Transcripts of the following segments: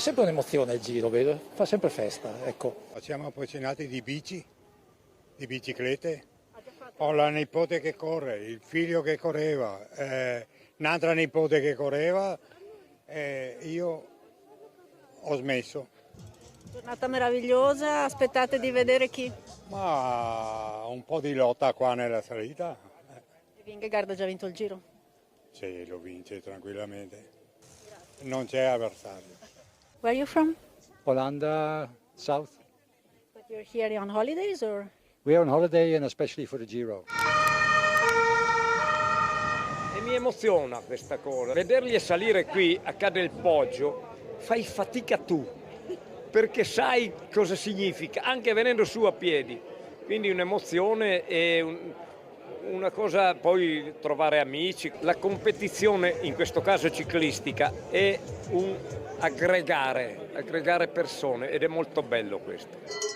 sempre un'emozione il Giro, vedo, fa sempre festa, ecco. Siamo appassionati di di biciclette. Ho la nipote che corre, il figlio che correva, un'altra nipote che correva, io ho smesso. Giornata meravigliosa, aspettate di vedere chi? Ma un po' di lotta qua nella salita. Vingegaard ha già vinto il Giro. Sì, lo vince tranquillamente. Non c'è avversario. Where are you from? Olanda, south. But you're here on holidays or? We are on holiday and especially for the Giro. E mi emoziona questa cosa. Vederli salire qui a Cadel Poggio fai fatica tu, perché sai cosa significa, anche venendo su a piedi. Quindi un'emozione e una cosa, poi trovare amici. La competizione, in questo caso ciclistica, è un aggregare persone ed è molto bello questo.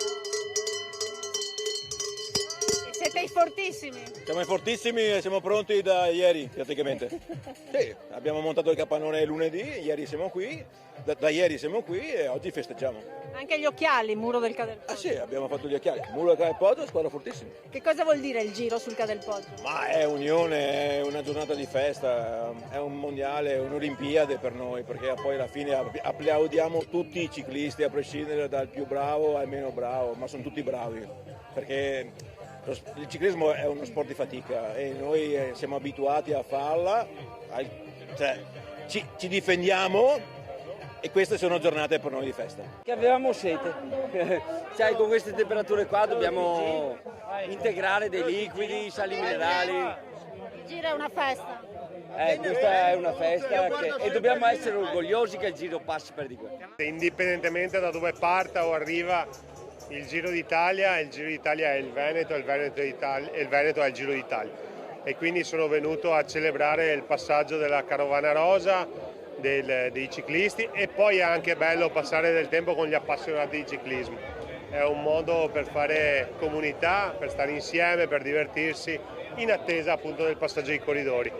Siete fortissimi. Siamo fortissimi e siamo pronti da ieri praticamente. Sì, abbiamo montato il capannone lunedì, ieri siamo qui, da ieri siamo qui e oggi festeggiamo. Anche gli occhiali, muro del Cadel Poggio. Ah sì, abbiamo fatto gli occhiali. Muro del Cadel Poggio, squadra fortissima. Che cosa vuol dire il Giro sul Cadel Poggio? Ma è unione, è una giornata di festa, è un mondiale, è un'Olimpiade per noi, perché poi alla fine applaudiamo tutti i ciclisti, a prescindere dal più bravo al meno bravo, ma sono tutti bravi, perché il ciclismo è uno sport di fatica e noi siamo abituati a farla, cioè, ci difendiamo e queste sono giornate per noi di festa. Che avevamo sete, sai, con queste temperature qua dobbiamo integrare dei liquidi, sali minerali. Il Giro è una festa. Questa è una festa e dobbiamo essere orgogliosi che il Giro passi per di qua. Indipendentemente da dove parta o arriva il Giro d'Italia è il Veneto, il Veneto è il Giro d'Italia. E quindi sono venuto a celebrare il passaggio della carovana rosa, dei ciclisti, e poi è anche bello passare del tempo con gli appassionati di ciclismo. È un modo per fare comunità, per stare insieme, per divertirsi, in attesa appunto del passaggio dei corridori.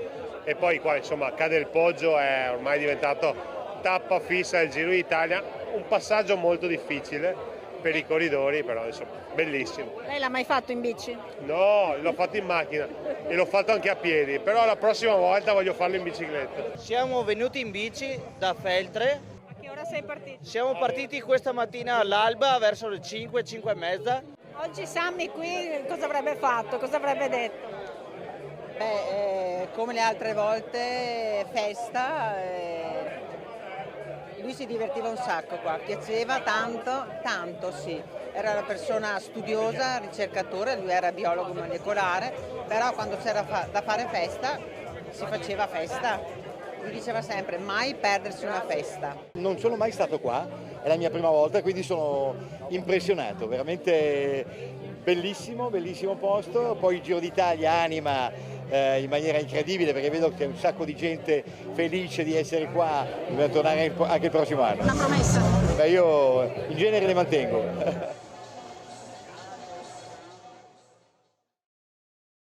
E poi qua insomma Cadel Poggio è ormai diventato tappa fissa del Giro d'Italia, un passaggio molto difficile per i corridori, però insomma bellissimo. Lei l'ha mai fatto in bici? No, l'ho fatto in macchina e l'ho fatto anche a piedi, però la prossima volta voglio farlo in bicicletta. Siamo venuti in bici da Feltre. A che ora sei partito? Siamo partiti questa mattina all'alba verso le 5, 5 e mezza. Oggi Sammy qui cosa avrebbe fatto? Cosa avrebbe detto? Beh, come le altre volte, festa. Lui si divertiva un sacco qua, piaceva tanto sì. Era una persona studiosa, ricercatore, lui era biologo molecolare, però quando c'era da fare festa si faceva festa. Lui diceva sempre mai perdersi una festa. Non sono mai stato qua, è la mia prima volta, quindi sono impressionato, veramente bellissimo posto. Poi il Giro d'Italia anima in maniera incredibile, perché vedo che c'è un sacco di gente felice di essere qua per tornare anche il prossimo anno. Una promessa? Beh, io in genere le mantengo.